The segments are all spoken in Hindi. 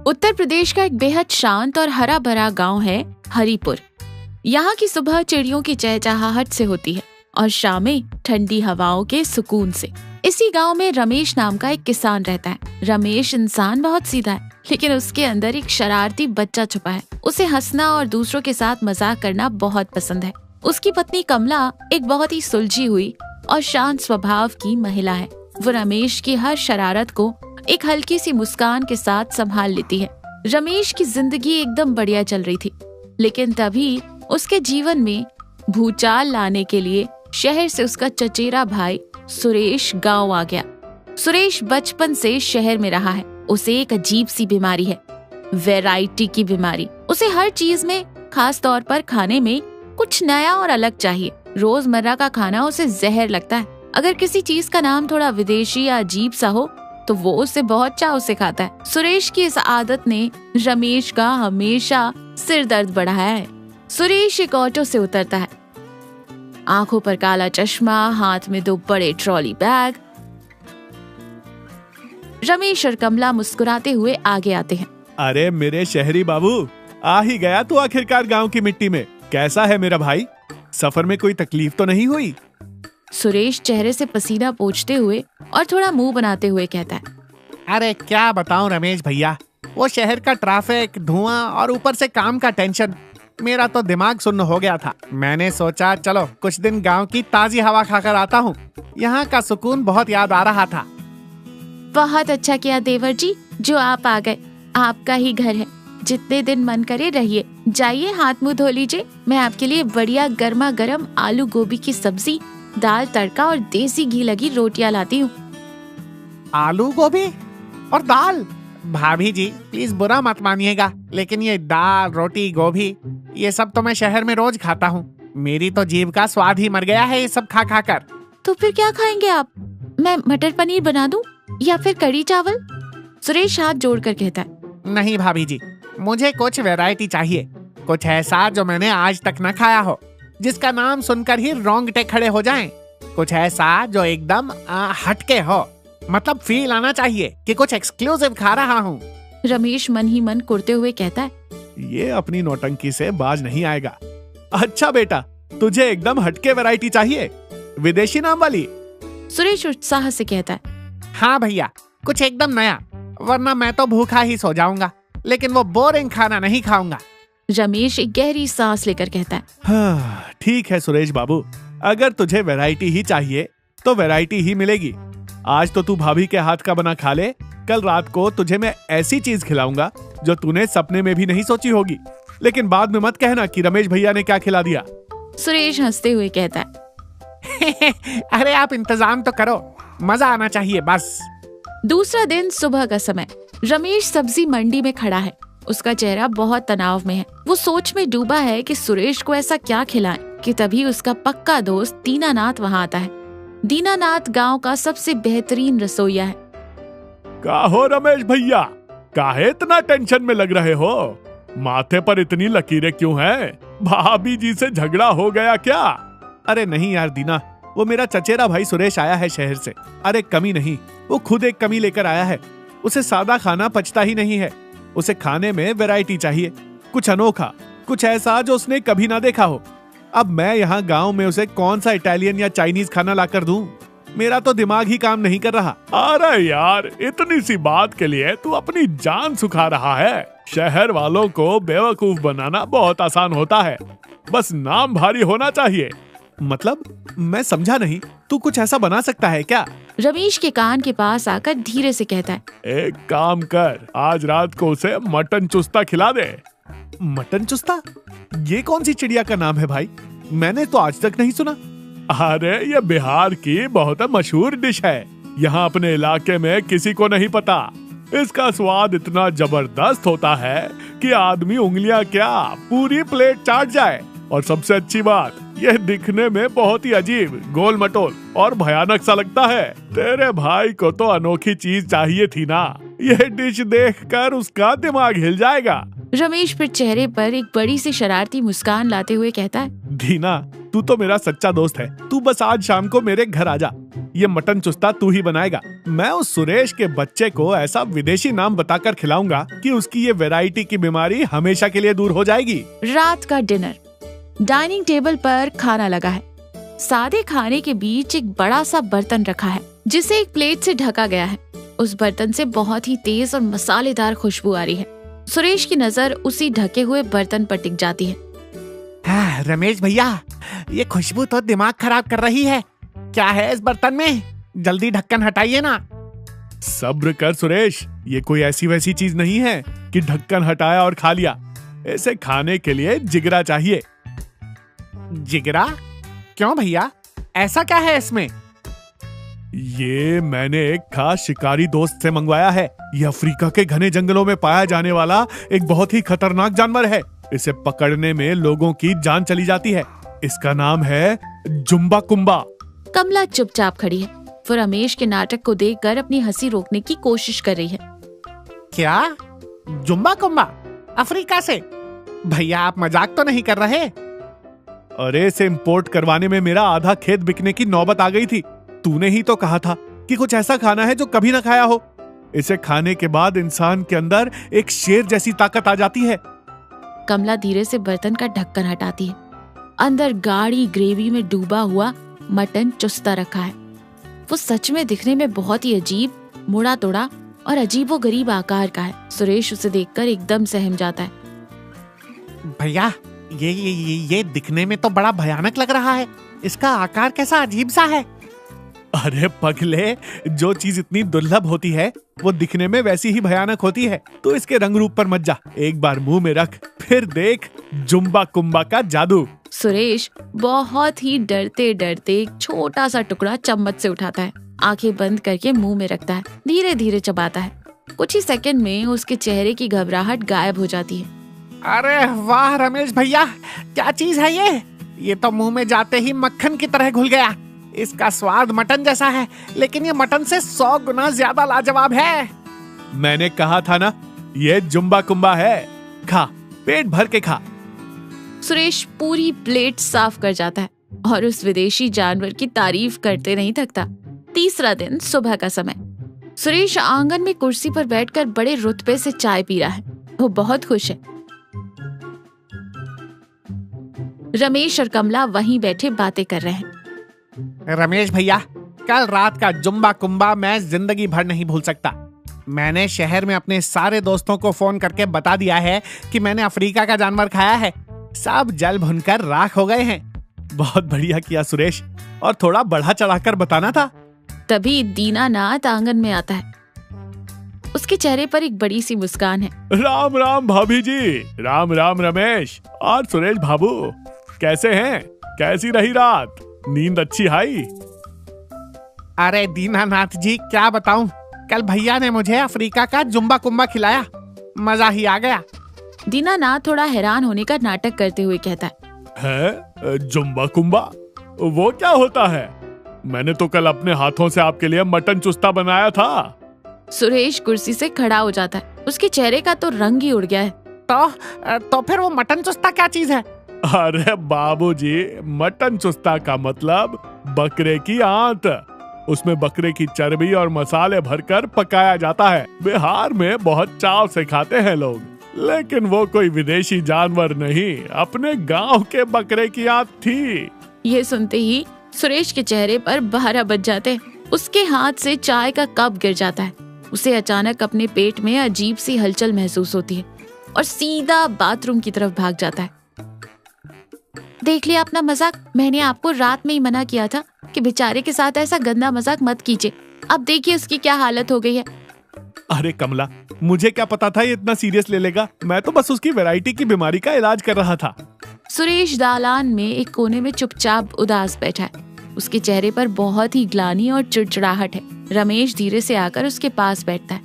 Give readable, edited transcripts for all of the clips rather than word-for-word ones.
उत्तर प्रदेश का एक बेहद शांत और हरा भरा गांव है हरिपुर। यहाँ की सुबह चिड़ियों की चहचहाहट से होती है और शामें ठंडी हवाओं के सुकून से। इसी गांव में रमेश नाम का एक किसान रहता है। रमेश इंसान बहुत सीधा है, लेकिन उसके अंदर एक शरारती बच्चा छुपा है। उसे हंसना और दूसरों के साथ मजाक करना बहुत पसंद है। उसकी पत्नी कमला एक बहुत ही सुलझी हुई और शांत स्वभाव की महिला है। वो रमेश की हर शरारत को एक हल्की सी मुस्कान के साथ संभाल लेती है। रमेश की जिंदगी एकदम बढ़िया चल रही थी, लेकिन तभी उसके जीवन में भूचाल लाने के लिए शहर से उसका चचेरा भाई सुरेश गांव आ गया। सुरेश बचपन से शहर में रहा है। उसे एक अजीब सी बीमारी है, वैरायटी की बीमारी। उसे हर चीज में, खास तौर पर खाने में कुछ नया और अलग चाहिए। रोजमर्रा का खाना उसे जहर लगता है। अगर किसी चीज का नाम थोड़ा विदेशी या अजीब सा हो तो वो उसे बहुत चाव से खाता है। सुरेश की इस आदत ने रमेश का हमेशा सिर दर्द बढ़ाया है। सुरेश एक ऑटो से उतरता है, आंखों पर काला चश्मा, हाथ में 2 बड़े ट्रॉली बैग। रमेश और कमला मुस्कुराते हुए आगे आते हैं। अरे मेरे शहरी बाबू, आ ही गया तू आखिरकार गांव की मिट्टी में। कैसा है मेरा भाई? सफर में कोई तकलीफ तो नहीं हुई? सुरेश चेहरे से पसीना पोंछते हुए और थोड़ा मुंह बनाते हुए कहता है। अरे क्या बताऊं रमेश भैया, वो शहर का ट्रैफिक, धुआं और ऊपर से काम का टेंशन, मेरा तो दिमाग सुन्न हो गया था। मैंने सोचा चलो कुछ दिन गांव की ताजी हवा खाकर आता हूँ। यहाँ का सुकून बहुत याद आ रहा था। बहुत अच्छा किया देवर जी जो आप आ गए। आपका ही घर है, जितने दिन मन करे रहिए। जाइए हाथ मुंह धो लीजिए। मैं आपके लिए बढ़िया गर्मा गर्म आलू गोभी की सब्जी, दाल तड़का और देसी घी लगी रोटियां लाती हूँ। आलू गोभी और दाल? भाभी जी प्लीज बुरा मत मानिएगा, लेकिन ये दाल, रोटी, गोभी ये सब तो मैं शहर में रोज खाता हूँ। मेरी तो जीभ का स्वाद ही मर गया है ये सब खा खा कर। तो फिर क्या खाएंगे आप? मैं मटर पनीर बना दूं या फिर कढ़ी चावल? सुरेश हाथ जोड़कर कहता है। नहीं भाभी जी, मुझे कुछ वैरायटी चाहिए। कुछ ऐसा जो मैंने आज तक न खाया हो, जिसका नाम सुनकर ही रोंगटे खड़े हो जाएं। कुछ ऐसा जो एकदम हटके हो, मतलब फील आना चाहिए कि कुछ एक्सक्लूसिव खा रहा हूँ। रमेश मन ही मन कुड़ते हुए कहता है। ये अपनी नौटंकी से बाज नहीं आएगा। अच्छा बेटा, तुझे एकदम हटके वैरायटी चाहिए, विदेशी नाम वाली? सुरेश उत्साह से कहता है। हाँ भैया, कुछ एकदम नया, वरना मैं तो भूखा ही सो जाऊंगा, लेकिन वो बोरिंग खाना नहीं खाऊंगा। रमेश एक गहरी सांस लेकर कहता है। हाँ, ठीक है सुरेश बाबू, अगर तुझे वैरायटी ही चाहिए तो वैरायटी ही मिलेगी। आज तो तू भाभी के हाथ का बना खा ले, कल रात को तुझे मैं ऐसी चीज खिलाऊंगा जो तूने सपने में भी नहीं सोची होगी। लेकिन बाद में मत कहना कि रमेश भैया ने क्या खिला दिया। सुरेश हंसते हुए कहता है। अरे आप इंतजाम तो करो, मजा आना चाहिए बस। दूसरा दिन सुबह का समय। रमेश सब्जी मंडी में खड़ा है। उसका चेहरा बहुत तनाव में है। वो सोच में डूबा है कि सुरेश को ऐसा क्या खिलाएं कि तभी उसका पक्का दोस्त दीनानाथ वहाँ आता है। दीनानाथ गांव का सबसे बेहतरीन रसोइया है। का हो रमेश भैया, काहे इतना टेंशन में लग रहे हो? माथे पर इतनी लकीरें क्यों हैं? भाभी जी से झगड़ा हो गया क्या? अरे नहीं यार दीना, वो मेरा चचेरा भाई सुरेश आया है शहर से। अरे कमी नहीं, वो खुद एक कमी लेकर आया है। उसे सादा खाना पचता ही नहीं है। उसे खाने में वैरायटी चाहिए, कुछ अनोखा, कुछ ऐसा जो उसने कभी ना देखा हो। अब मैं यहाँ गांव में उसे कौन सा इटालियन या चाइनीज खाना लाकर दूं? मेरा तो दिमाग ही काम नहीं कर रहा। अरे यार, इतनी सी बात के लिए तू अपनी जान सुखा रहा है। शहर वालों को बेवकूफ बनाना बहुत आसान होता है, बस नाम भारी होना चाहिए। मतलब मैं समझा नहीं, तू कुछ ऐसा बना सकता है क्या? रमेश के कान के पास आकर धीरे से कहता है। एक काम कर, आज रात को उसे मटन चुस्ता खिला दे। मटन चुस्ता? ये कौन सी चिड़िया का नाम है भाई? मैंने तो आज तक नहीं सुना। अरे ये बिहार की बहुत मशहूर डिश है। यहाँ अपने इलाके में किसी को नहीं पता। इसका स्वाद इतना जबरदस्त होता है कि आदमी उंगलियां क्या पूरी प्लेट चाट जाए। और सबसे अच्छी बात, यह दिखने में बहुत ही अजीब, गोल मटोल और भयानक सा लगता है। तेरे भाई को तो अनोखी चीज चाहिए थी ना। यह डिश देखकर उसका दिमाग हिल जाएगा। रमेश फिर चेहरे पर एक बड़ी सी शरारती मुस्कान लाते हुए कहता है। दीना, तू तो मेरा सच्चा दोस्त है। तू बस आज शाम को मेरे घर आ जा। ये मटन चुस्ता तू ही बनाएगा। मैं उस सुरेश के बच्चे को ऐसा विदेशी नाम बताकर खिलाऊंगा कि उसकी ये वैरायटी की बीमारी हमेशा के लिए दूर हो जाएगी। रात का डिनर। डाइनिंग टेबल पर खाना लगा है। सादे खाने के बीच एक बड़ा सा बर्तन रखा है जिसे एक प्लेट से ढका गया है। उस बर्तन से बहुत ही तेज और मसालेदार खुशबू आ रही है। सुरेश की नजर उसी ढके हुए बर्तन पर टिक जाती है। रमेश भैया, ये खुशबू तो दिमाग खराब कर रही है। क्या है इस बर्तन में? जल्दी ढक्कन हटाइए ना। सब्र कर सुरेश, ये कोई ऐसी वैसी चीज नहीं है कि ढक्कन हटाया और खा लिया। इसे खाने के लिए जिगरा चाहिए। जिगरा? क्यों भैया, ऐसा क्या है इसमें? ये मैंने एक खास शिकारी दोस्त से मंगवाया है। ये अफ्रीका के घने जंगलों में पाया जाने वाला एक बहुत ही खतरनाक जानवर है। इसे पकड़ने में लोगों की जान चली जाती है। इसका नाम है जुम्बा कुम्बा। कमला चुपचाप खड़ी है। वो रमेश के नाटक को देखकर अपनी हंसी रोकने की कोशिश कर रही है। क्या? जुम्बा कुम्बा अफ्रीका से? भैया आप मजाक तो नहीं कर रहे? अरे इसे इम्पोर्ट करवाने में मेरा आधा खेत बिकने की नौबत आ गई थी। तूने ही तो कहा था कि कुछ ऐसा खाना है जो कभी ना खाया हो। इसे खाने के बाद इंसान के अंदर एक शेर जैसी ताकत आ जाती है। कमला धीरे से बर्तन का ढक्कन हटाती है। अंदर गाढ़ी ग्रेवी में डूबा हुआ मटन चुस्ता रखा है। वो सच में दिखने में बहुत ही अजीब, मुड़ा तोड़ा और अजीबोगरीब आकार का है। सुरेश उसे देखकर एकदम सहम जाता है। भैया ये दिखने में तो बड़ा भयानक लग रहा है। इसका आकार कैसा अजीब सा है। अरे पगले, जो चीज इतनी दुर्लभ होती है वो दिखने में वैसी ही भयानक होती है। तो इसके रंग रूप पर मत जा, एक बार मुंह में रख, फिर देख जुम्बा कुम्बा का जादू। सुरेश बहुत ही डरते डरते एक छोटा सा टुकड़ा चम्मच से उठाता है, आंखें बंद करके मुंह में रखता है, धीरे धीरे चबाता है। कुछ ही सेकंड में उसके चेहरे की घबराहट गायब हो जाती है। अरे वाह रमेश भैया, क्या चीज है ये? ये तो मुंह में जाते ही मक्खन की तरह घुल गया। इसका स्वाद मटन जैसा है, लेकिन ये मटन से 100 गुना ज्यादा लाजवाब है। मैंने कहा था ना, ये जुम्बा कुम्बा है। खा, पेट भर के खा। सुरेश पूरी प्लेट साफ कर जाता है और उस विदेशी जानवर की तारीफ करते नहीं थकता। तीसरा दिन सुबह का समय। सुरेश आंगन में कुर्सी पर बैठकर बड़े रुतबे से चाय पी रहा है। वो बहुत खुश है। रमेश और कमला वहीं बैठे बातें कर रहे हैं। रमेश भैया, कल रात का जुम्बा कुम्बा मैं जिंदगी भर नहीं भूल सकता। मैंने शहर में अपने सारे दोस्तों को फोन करके बता दिया है कि मैंने अफ्रीका का जानवर खाया है। सब जल भुनकर राख हो गए हैं। बहुत बढ़िया किया सुरेश, और थोड़ा बढ़ा चढ़ाकर बताना था। तभी दीनानाथ आंगन में आता है। उसके चेहरे पर एक बड़ी सी मुस्कान है। राम राम भाभी जी। राम राम रमेश और सुरेश बाबू, कैसे हैं? कैसी रही रात? नींद अच्छी आई? अरे दीनानाथ जी, क्या बताऊं, कल भैया ने मुझे अफ्रीका का जुम्बा कुम्बा खिलाया। मजा ही आ गया। दीनानाथ थोड़ा हैरान होने का नाटक करते हुए कहता है जुम्बा कुम्बा? वो क्या होता है? मैंने तो कल अपने हाथों से आपके लिए मटन चुस्ता बनाया था। सुरेश कुर्सी से खड़ा हो जाता है। उसके चेहरे का तो रंग ही उड़ गया है। तो फिर वो मटन चुस्ता क्या चीज है? अरे बाबूजी, मटन चुस्ता का मतलब बकरे की आंत। उसमें बकरे की चर्बी और मसाले भरकर पकाया जाता है। बिहार में बहुत चाव से खाते हैं लोग, लेकिन वो कोई विदेशी जानवर नहीं, अपने गांव के बकरे की आंत थी। ये सुनते ही सुरेश के चेहरे पर 12 बज जाते। उसके हाथ से चाय का कप गिर जाता है। उसे अचानक अपने पेट में अजीब सी हलचल महसूस होती है और सीधा बाथरूम की तरफ भाग जाता है। देख लिया अपना मजाक? मैंने आपको रात में ही मना किया था कि बेचारे के साथ ऐसा गंदा मजाक मत कीजिए। अब देखिए उसकी क्या हालत हो गई है। अरे कमला, मुझे क्या पता था ये इतना सीरियस ले लेगा। मैं तो बस उसकी वैरायटी की बीमारी का इलाज कर रहा था। सुरेश दालान में एक कोने में चुपचाप उदास बैठा है। उसके चेहरे पर बहुत ही ग्लानि और चिड़चिड़ाहट है। रमेश धीरे से आकर उसके पास बैठता है।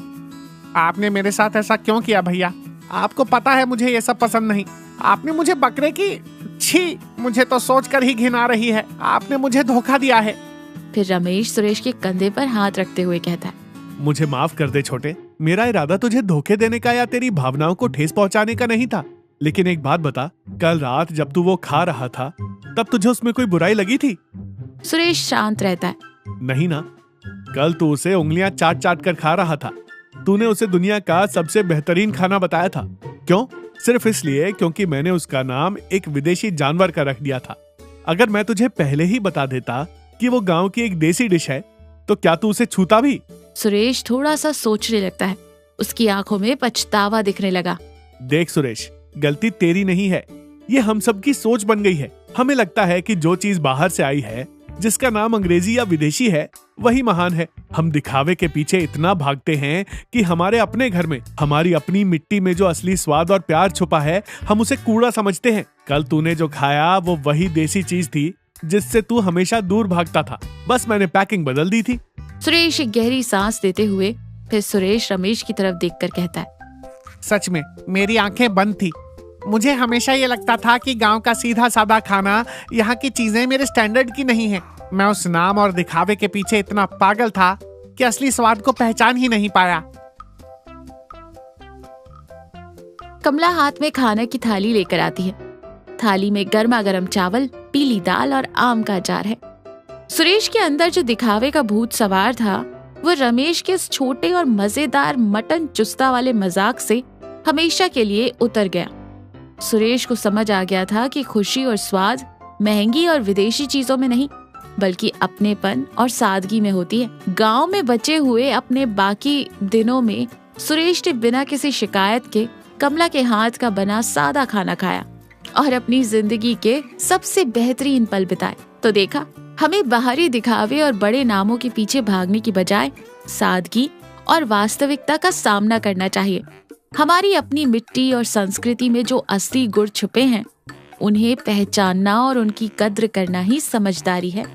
आपने मेरे साथ ऐसा क्यों किया भैया? आपको पता है मुझे ये सब पसंद नहीं। आपने मुझे बकरे की, छी, मुझे तो सोचकर ही घिन आ रही है। आपने मुझे धोखा दिया है। फिर रमेश सुरेश के कंधे पर हाथ रखते हुए कहता है, मुझे माफ कर दे छोटे। मेरा इरादा तुझे धोखे देने का या तेरी भावनाओं को ठेस पहुंचाने का नहीं था। लेकिन एक बात बता, कल रात जब तू वो खा रहा था तब तुझे उसमें कोई बुराई लगी थी? सुरेश शांत रहता है। नहीं ना, कल तू उसे उंगलियां चाट चाट कर खा रहा था। तूने उसे दुनिया का सबसे बेहतरीन खाना बताया था। क्यों? सिर्फ इसलिए क्योंकि मैंने उसका नाम एक विदेशी जानवर का रख दिया था। अगर मैं तुझे पहले ही बता देता कि वो गांव की एक देसी डिश है तो क्या तू उसे छूता भी? सुरेश थोड़ा सा सोचने लगता है। उसकी आंखों में पछतावा दिखने लगा। देख सुरेश, गलती तेरी नहीं है, ये हम सब की सोच बन गई है। हमें लगता है कि जो चीज बाहर से आई है, जिसका नाम अंग्रेजी या विदेशी है, वही महान है। हम दिखावे के पीछे इतना भागते हैं कि हमारे अपने घर में, हमारी अपनी मिट्टी में जो असली स्वाद और प्यार छुपा है, हम उसे कूड़ा समझते हैं। कल तूने जो खाया वो वही देसी चीज थी जिससे तू हमेशा दूर भागता था। बस मैंने पैकिंग बदल दी थी। सुरेश एक गहरी सांस लेते हुए फिर सुरेश रमेश की तरफ देखकर कहता है, सच में मेरी आंखें बंद थी। मुझे हमेशा ये लगता था कि गांव का सीधा साधा खाना, यहाँ की चीजें मेरे स्टैंडर्ड की नहीं है। मैं उस नाम और दिखावे के पीछे इतना पागल था कि असली स्वाद को पहचान ही नहीं पाया। कमला हाथ में खाने की थाली लेकर आती है। थाली में गर्मा गर्म चावल, पीली दाल और आम का अचार है। सुरेश के अंदर जो दिखावे का भूत सवार था वो रमेश के इस छोटे और मजेदार मटन चुस्ता वाले मजाक से हमेशा के लिए उतर गया। सुरेश को समझ आ गया था कि खुशी और स्वाद महंगी और विदेशी चीजों में नहीं, बल्कि अपनेपन और सादगी में होती है। गांव में बचे हुए अपने बाकी दिनों में सुरेश ने बिना किसी शिकायत के कमला के हाथ का बना सादा खाना खाया और अपनी जिंदगी के सबसे बेहतरीन पल बिताए। तो देखा, हमें बाहरी दिखावे और बड़े नामों के पीछे भागने की बजाय सादगी और वास्तविकता का सामना करना चाहिए। हमारी अपनी मिट्टी और संस्कृति में जो असली गुण छुपे हैं, उन्हें पहचानना और उनकी कद्र करना ही समझदारी है।